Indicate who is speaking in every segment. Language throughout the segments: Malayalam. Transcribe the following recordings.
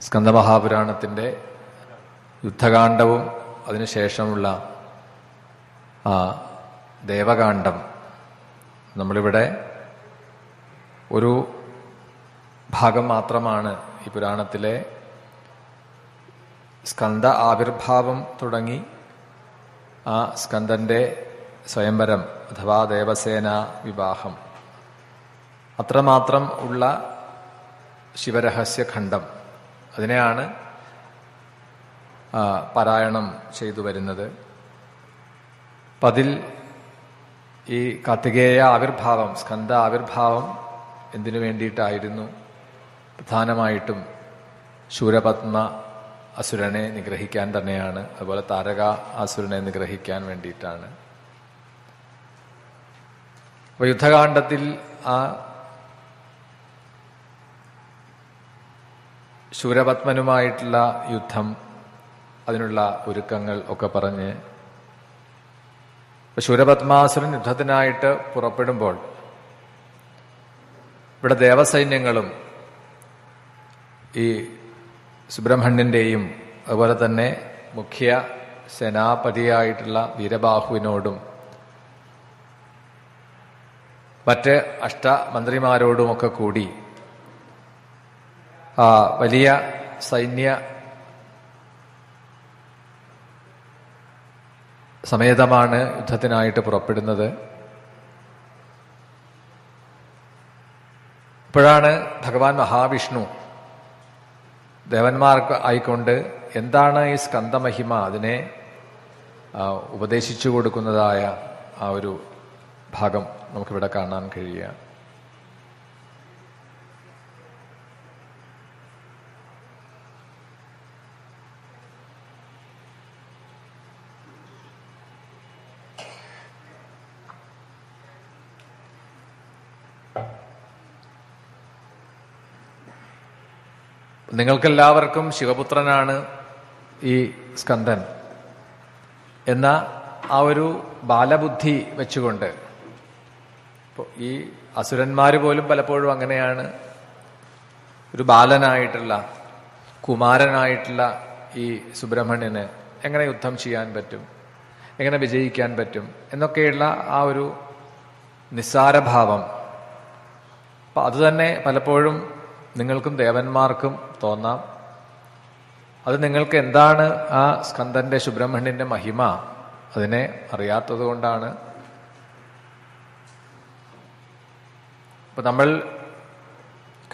Speaker 1: സ്കന്ദമഹാപുരാണത്തിൻ്റെ യുദ്ധകാണ്ഡവും അതിനുശേഷമുള്ള ദേവകാണ്ഡം നമ്മളിവിടെ ഒരു ഭാഗം മാത്രമാണ്. ഈ പുരാണത്തിലെ സ്കന്ദ ആവിർഭാവം തുടങ്ങി ആ സ്കന്ദന്റെ സ്വയംവരം അഥവാ ദേവസേന വിവാഹം, അത്രമാത്രം ഉള്ള ശിവരഹസ്യഖണ്ഡം, അതിനെയാണ് പാരായണം ചെയ്തു വരുന്നത്. അപ്പം അതിൽ ഈ കാർത്തികേയ ആവിർഭാവം, സ്കന്ദ ആവിർഭാവം എന്തിനു വേണ്ടിയിട്ടായിരുന്നു? പ്രധാനമായിട്ടും ശൂരപത്മ അസുരനെ നിഗ്രഹിക്കാൻ തന്നെയാണ്. അതുപോലെ താരക അസുരനെ നിഗ്രഹിക്കാൻ വേണ്ടിയിട്ടാണ്. അപ്പൊ യുദ്ധകാണ്ഡത്തിൽ ആ ശൂരപത്മനുമായിട്ടുള്ള യുദ്ധം, അതിനുള്ള ഒരുക്കങ്ങൾ ഒക്കെ പറഞ്ഞ് ശൂരപത്മാസുരൻ യുദ്ധത്തിനായിട്ട് പുറപ്പെടുമ്പോൾ ഇവിടെ ദേവസൈന്യങ്ങളും ഈ സുബ്രഹ്മണ്യന്റെയും അതുപോലെ തന്നെ മുഖ്യ സേനാപതിയായിട്ടുള്ള വീരബാഹുവിനോടും മറ്റ് അഷ്ടമന്ത്രിമാരോടുമൊക്കെ കൂടി വലിയ സൈന്യ സമേതമാണ് യുദ്ധത്തിനായിട്ട് പുറപ്പെടുന്നത്. ഇപ്പോഴാണ് ഭഗവാൻ മഹാവിഷ്ണു ദേവന്മാർക്ക് ആയിക്കൊണ്ട് എന്താണ് ഈ സ്കന്ദമഹിമ അതിനെ ഉപദേശിച്ചു കൊടുക്കുന്നതായ ആ ഒരു ഭാഗം നമുക്കിവിടെ കാണാൻ കഴിയുക. നിങ്ങൾക്കെല്ലാവർക്കും ശിവപുത്രനാണ് ഈ സ്കന്ദൻ എന്ന ആ ഒരു ബാലബുദ്ധി വെച്ചുകൊണ്ട്, ഇപ്പോൾ ഈ അസുരന്മാർ പോലും പലപ്പോഴും അങ്ങനെയാണ്, ഒരു ബാലനായിട്ടുള്ള കുമാരനായിട്ടുള്ള ഈ സുബ്രഹ്മണ്യന് എങ്ങനെ യുദ്ധം ചെയ്യാൻ പറ്റും, എങ്ങനെ വിജയിക്കാൻ പറ്റും എന്നൊക്കെയുള്ള ആ ഒരു നിസ്സാരഭാവം. അപ്പം അതുതന്നെ പലപ്പോഴും നിങ്ങൾക്കും ദേവന്മാർക്കും തോന്നാം. അത് നിങ്ങൾക്ക് എന്താണ് ആ സ്കന്ദന്റെ സുബ്രഹ്മണ്യന്റെ മഹിമ അതിനെ അറിയാത്തത് കൊണ്ടാണ്. ഇപ്പൊ നമ്മൾ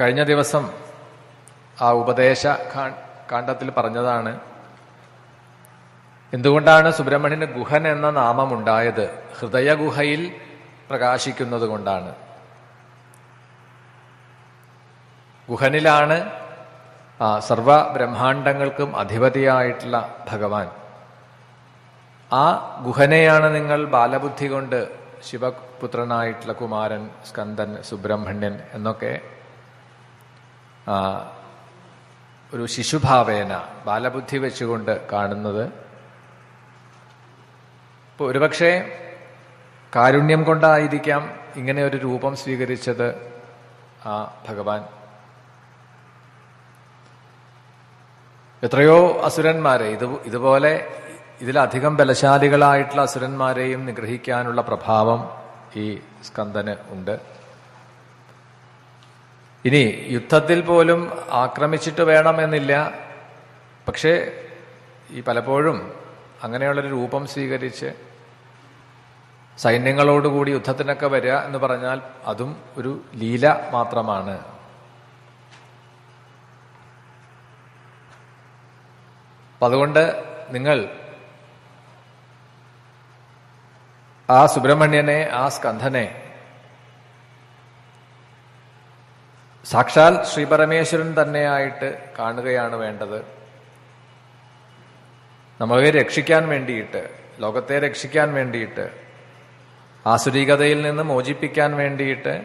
Speaker 1: കഴിഞ്ഞ ദിവസം ആ ഉപദേശ കാണ്ഡത്തിൽ പറഞ്ഞതാണ് എന്തുകൊണ്ടാണ് സുബ്രഹ്മണ്യന് ഗുഹൻ എന്ന നാമം ഉണ്ടായത്. ഹൃദയഗുഹയിൽ പ്രകാശിക്കുന്നത് കൊണ്ടാണ്. ഗുഹനിലാണ് സർവ ബ്രഹ്മാണ്ടങ്ങൾക്കും അധിപതിയായിട്ടുള്ള ഭഗവാൻ. ആ ഗുഹനെയാണ് നിങ്ങൾ ബാലബുദ്ധി കൊണ്ട് ശിവപുത്രനായിട്ടുള്ള കുമാരൻ, സ്കന്ദൻ, സുബ്രഹ്മണ്യൻ എന്നൊക്കെ ഒരു ശിശുഭാവേന ബാലബുദ്ധി വെച്ചുകൊണ്ട് കാണുന്നത്. ഇപ്പൊ ഒരുപക്ഷെ കാരുണ്യം കൊണ്ടായിരിക്കാം ഇങ്ങനെ ഒരു രൂപം സ്വീകരിച്ചത് ആ ഭഗവാൻ. എത്രയോ അസുരന്മാരെ ഇതുപോലെ ഇതിലധികം ബലശാലികളായിട്ടുള്ള അസുരന്മാരെയും നിഗ്രഹിക്കാനുള്ള പ്രഭാവം ഈ സ്കന്ദന് ഉണ്ട്. ഇനി യുദ്ധത്തിൽ പോലും ആക്രമിച്ചിട്ട് വേണമെന്നില്ല. പക്ഷേ ഈ പലപ്പോഴും അങ്ങനെയുള്ളൊരു രൂപം സ്വീകരിച്ച് സൈന്യങ്ങളോടുകൂടി യുദ്ധത്തിനൊക്കെ വരിക എന്ന് പറഞ്ഞാൽ അതും ഒരു ലീല മാത്രമാണ്. അപ്പം അതുകൊണ്ട് നിങ്ങൾ ആ സുബ്രഹ്മണ്യനെ, ആ സ്കന്ധനെ സാക്ഷാൽ ശ്രീപരമേശ്വരൻ തന്നെയായിട്ട് കാണുകയാണ് വേണ്ടത്. നമ്മളെ രക്ഷിക്കാൻ വേണ്ടിയിട്ട്, ലോകത്തെ രക്ഷിക്കാൻ വേണ്ടിയിട്ട്, ആസുരീകതയിൽ നിന്ന് മോചിപ്പിക്കാൻ വേണ്ടിയിട്ട്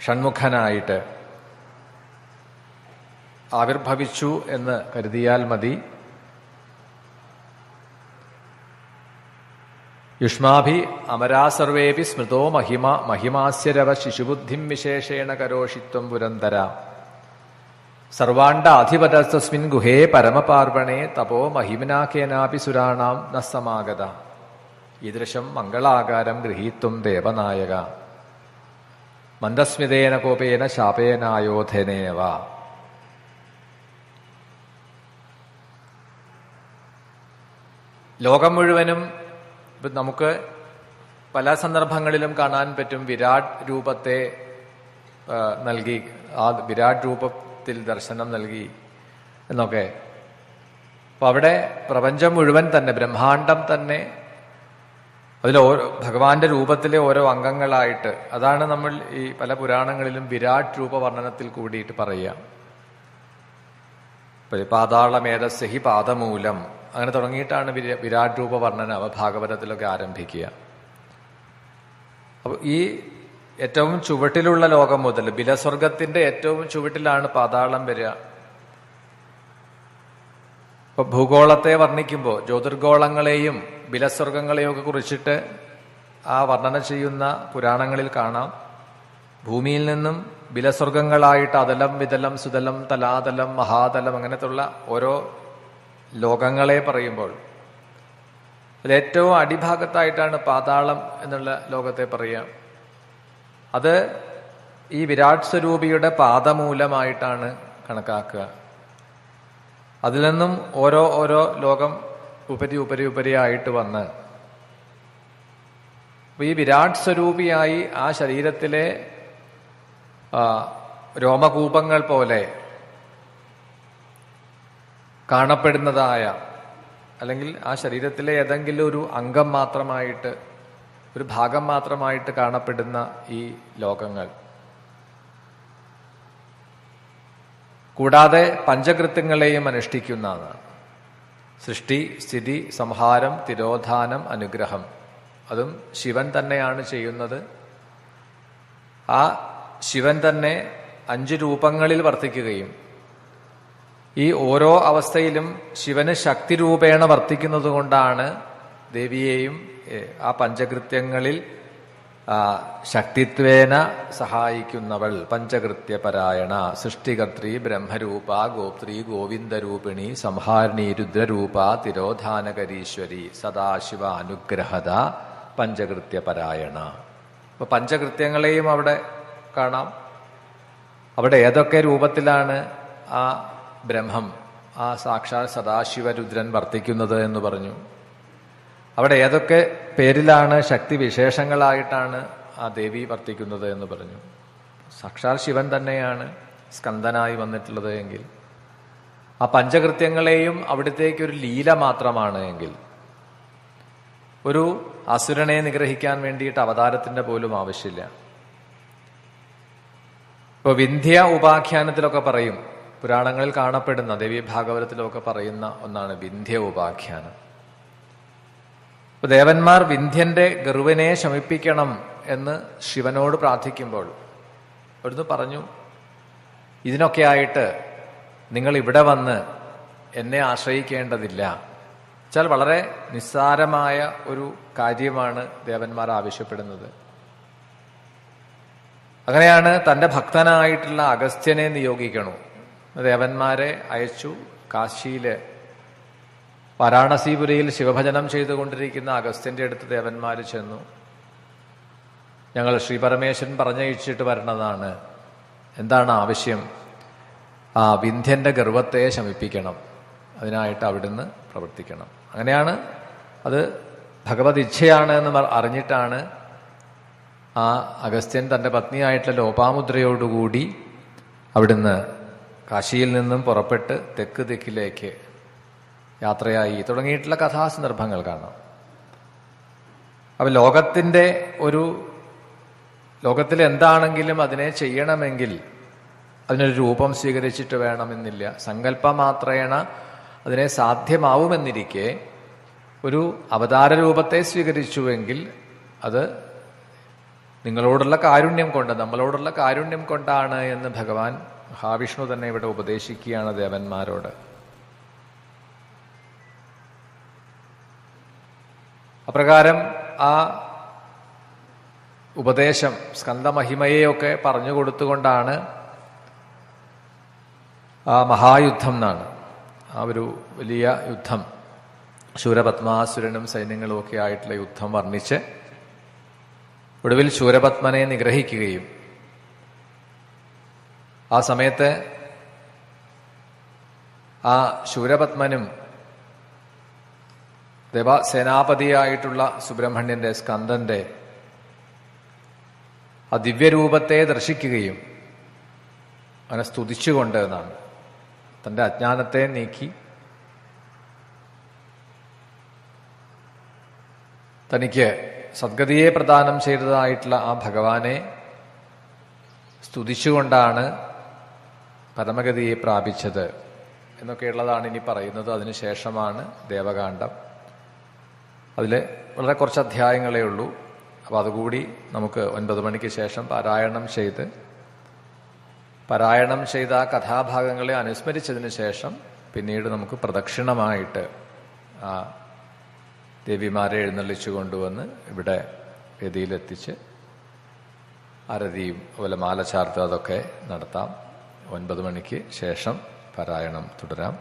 Speaker 1: ഷൺമുഖനായിട്ട് ആവിർഭവിച്ചു എന്ന് കരുതിയാൽ മതി. യുഷ്മാഭി അമരാ സർവേപി സ്മൃതോ മഹിമാസ്യരവ ശിശുബുദ്ധിം വിശേഷേണ കരോഷിത്വം പുരന്തര സർവാണ്ടാധിപതസ്തസ്മിൻ ഗുഹേ പരമപാർവണേ തപോ മഹിമനാഖേനാപി സുരാണാം ന സമാഗത ഈദൃശം മംഗളാകാരം ഗൃഹീത്വം ദേവനായക മന്ദസ്മിതേന കോപേന ശാപേനായോധനേവ. ലോകം മുഴുവനും നമുക്ക് പല സന്ദർഭങ്ങളിലും കാണാൻ പറ്റും വിരാട് രൂപത്തെ നൽകി, ആ വിരാട് രൂപത്തിൽ ദർശനം നൽകി എന്നൊക്കെ. അപ്പൊ അവിടെ പ്രപഞ്ചം മുഴുവൻ തന്നെ, ബ്രഹ്മാണ്ടം തന്നെ അതിൽ ഭഗവാന്റെ രൂപത്തിലെ ഓരോ അംഗങ്ങളായിട്ട്, അതാണ് നമ്മൾ ഈ പല പുരാണങ്ങളിലും വിരാട് രൂപവർണ്ണനത്തിൽ കൂടിയിട്ട് പറയുക. പാതാളമേധസ്സഹി പാദമൂലം അങ്ങനെ തുടങ്ങിയിട്ടാണ് വിരാട് രൂപവർണ്ണന ഭാഗവതത്തിലൊക്കെ ആരംഭിക്കുക. അപ്പൊ ഈ ഏറ്റവും ചുവട്ടിലുള്ള ലോകം മുതൽ ബിലസ്വർഗത്തിന്റെ ഏറ്റവും ചുവട്ടിലാണ് പാതാളം വരിക. ഇപ്പൊ ഭൂഗോളത്തെ വർണ്ണിക്കുമ്പോൾ ജ്യോതിർഗോളങ്ങളെയും ബിലസ്വർഗങ്ങളെയും ഒക്കെ കുറിച്ചിട്ട് ആ വർണ്ണന ചെയ്യുന്ന പുരാണങ്ങളിൽ കാണാം. ഭൂമിയിൽ നിന്നും ബിലസ്വർഗങ്ങളായിട്ട് അതലം വിതലം സുതലം തലാതലം മഹാതലം അങ്ങനത്തുള്ള ഓരോ ലോകങ്ങളെ പറയുമ്പോൾ അതിലേറ്റവും അടിഭാഗത്തായിട്ടാണ് പാതാളം എന്നുള്ള ലോകത്തെ പറയുക. അത് ഈ വിരാട് സ്വരൂപിയുടെ പാദമൂലമായിട്ടാണ് കണക്കാക്കുക. അതിൽ നിന്നും ഓരോ ലോകം ഉപരിയായിട്ട് വന്ന് ഈ വിരാട് സ്വരൂപിയായി ആ ശരീരത്തിലെ രോമകൂപങ്ങൾ പോലെ കാണപ്പെടുന്നതായ, അല്ലെങ്കിൽ ആ ശരീരത്തിലെ ഏതെങ്കിലും ഒരു അംഗം മാത്രമായിട്ട്, ഒരു ഭാഗം മാത്രമായിട്ട് കാണപ്പെടുന്ന ഈ ലോകങ്ങൾ, കൂടാതെ പഞ്ചകൃത്യങ്ങളെയും അനുഷ്ഠിക്കുന്നതാണ്. സൃഷ്ടി, സ്ഥിതി, സംഹാരം, തിരോധാനം, അനുഗ്രഹം, അതും ശിവൻ തന്നെയാണ് ചെയ്യുന്നത്. ആ ശിവൻ തന്നെ 5 രൂപങ്ങളിൽ വർത്തിക്കുകയും ഈ ഓരോ അവസ്ഥയിലും ശിവന് ശക്തി രൂപേണ വർത്തിക്കുന്നത് കൊണ്ടാണ് ദേവിയെയും ആ പഞ്ചകൃത്യങ്ങളിൽ ശക്തിത്വേന സഹായിക്കുന്നവൾ പഞ്ചകൃത്യപരായണ സൃഷ്ടികർत्री ബ്രഹ്മരൂപ ഗോപ്ത്രീ ഗോവിന്ദരൂപിണി സംഹാരിണി രുദ്രരൂപ തിരോധാനകരീശ്വരി സദാശിവ അനുഗ്രഹത പഞ്ചകൃത്യപരായണ. അപ്പൊ പഞ്ചകൃത്യങ്ങളെയും അവിടെ കാണാം. അവിടെ ഏതൊക്കെ രൂപത്തിലാണ് ആ ബ്രഹ്മം, ആ സാക്ഷാൽ സദാശിവരുദ്രൻ വർത്തിക്കുന്നത് എന്ന് പറഞ്ഞു. അവിടെ ഏതൊക്കെ പേരിലാണ് ശക്തി വിശേഷങ്ങളായിട്ടാണ് ആ ദേവി വർത്തിക്കുന്നത് എന്ന് പറഞ്ഞു. സാക്ഷാൽ ശിവൻ തന്നെയാണ് സ്കന്ദനായി വന്നിട്ടുള്ളത് എങ്കിൽ, ആ പഞ്ചകൃത്യങ്ങളെയും അവിടത്തേക്കൊരു ലീല മാത്രമാണ് എങ്കിൽ, ഒരു അസുരനെ നിഗ്രഹിക്കാൻ വേണ്ടിയിട്ട് അവതാരത്തിന്റെ പോലും ആവശ്യമില്ല. ഇപ്പൊ വിന്ധ്യ ഉപാഖ്യാനത്തിലൊക്കെ പറയും, പുരാണങ്ങളിൽ കാണപ്പെടുന്ന, ദേവി ഭാഗവതത്തിലൊക്കെ പറയുന്ന ഒന്നാണ് വിന്ധ്യ ഉപാഖ്യാനം. അപ്പൊ ദേവന്മാർ വിന്ധ്യന്റെ ഗർവിനെ ശമിപ്പിക്കണം എന്ന് ശിവനോട് പ്രാർത്ഥിക്കുമ്പോൾ അവിടുന്ന് പറഞ്ഞു, ഇതിനൊക്കെ ആയിട്ട് നിങ്ങൾ ഇവിടെ വന്ന് എന്നെ ആശ്രയിക്കേണ്ടതില്ല. വെച്ചാൽ വളരെ നിസ്സാരമായ ഒരു കാര്യമാണ് ദേവന്മാർ ആവശ്യപ്പെടുന്നത്. അങ്ങനെയാണ് തന്റെ ഭക്തനായിട്ടുള്ള അഗസ്ത്യനെ നിയോഗിക്കണു. ദേവന്മാരെ അയച്ചു. കാശിയില് വാരാണസിപുരയിൽ ശിവഭജനം ചെയ്തുകൊണ്ടിരിക്കുന്ന അഗസ്ത്യന്റെ അടുത്ത് ദേവന്മാര് ചെന്നു. ഞങ്ങൾ ശ്രീപരമേശ്വരൻ പറഞ്ഞയച്ചിട്ട് വരണതാണ്, എന്താണ് ആവശ്യം? ആ വിന്ധ്യന്റെ ഗർവത്തെ ശമിപ്പിക്കണം, അതിനായിട്ട് അവിടുന്ന് പ്രവർത്തിക്കണം. അങ്ങനെയാണ് അത് ഭഗവത് ഇച്ഛയാണ് എന്ന് അറിഞ്ഞിട്ടാണ് ആ അഗസ്ത്യൻ തന്റെ പത്നിയായിട്ടുള്ള ലോപാമുദ്രയോടുകൂടി അവിടുന്ന് കാശിയിൽ നിന്നും പുറപ്പെട്ട് തെക്ക് ദിക്കിലേക്ക് യാത്രയായി തുടങ്ങിയിട്ടുള്ള കഥാസന്ദർഭങ്ങൾ കാണാം. അപ്പൊ ലോകത്തിൽ എന്താണെങ്കിലും അതിനെ ചെയ്യണമെങ്കിൽ അതിനൊരു രൂപം സ്വീകരിച്ചിട്ട് വേണമെന്നില്ല. സങ്കല്പമാത്രേണ അതിനെ സാധ്യമാവുമെന്നിരിക്കെ ഒരു അവതാര രൂപത്തെ സ്വീകരിച്ചുവെങ്കിൽ അത് നിങ്ങളോടുള്ള കാരുണ്യം കൊണ്ട്, നമ്മളോടുള്ള കാരുണ്യം കൊണ്ടാണ് എന്ന് ഭഗവാൻ മഹാവിഷ്ണു തന്നെ ഇവിടെ ഉപദേശിക്കുകയാണ് ദേവന്മാരോട്. അപ്രകാരം ആ ഉപദേശം സ്കന്ദമഹിമയെയൊക്കെ പറഞ്ഞു കൊടുത്തുകൊണ്ടാണ് ആ മഹായുദ്ധം എന്നാണ്. ആ ഒരു വലിയ യുദ്ധം, ശൂരപത്മാസുരനും സൈന്യങ്ങളും ഒക്കെ ആയിട്ടുള്ള യുദ്ധം വർണ്ണിച്ച് ഒടുവിൽ ശൂരപത്മനെ നിഗ്രഹിക്കുകയും ആ സമയത്ത് ആ ശൂരപത്മനും ദേവസേനാപതിയായിട്ടുള്ള സുബ്രഹ്മണ്യന്റെ സ്കന്ദന്റെ ആ ദിവ്യരൂപത്തെ ദർശിക്കുകയും അവനെ സ്തുതിച്ചുകൊണ്ട് എന്നാണ്, തന്റെ അജ്ഞാനത്തെ നീക്കി തനിക്ക് സദ്ഗതിയെ പ്രദാനം ചെയ്തതായിട്ടുള്ള ആ ഭഗവാനെ സ്തുതിച്ചുകൊണ്ടാണ് പരമഗതിയെ പ്രാപിച്ചത് എന്നൊക്കെയുള്ളതാണ് ഇനി പറയുന്നത്. അതിനുശേഷമാണ് ദേവകാന്ഡം. അതിൽ വളരെ കുറച്ച് അധ്യായങ്ങളേ ഉള്ളൂ. അപ്പോൾ അതുകൂടി നമുക്ക് 9 മണിക്ക് ശേഷം പാരായണം ചെയ്ത ആ കഥാഭാഗങ്ങളെ അനുസ്മരിച്ചതിന് ശേഷം പിന്നീട് നമുക്ക് പ്രദക്ഷിണമായിട്ട് ആ ദേവിമാരെ എഴുന്നള്ളിച്ചു കൊണ്ടുവന്ന് ഇവിടെ വേദിയിലെത്തിച്ച് ആരതിയും അതുപോലെ മാല ചാർത്ത് അതൊക്കെ നടത്താം. 9 മണിക്ക് ശേഷം പാരായണം തുടരാം.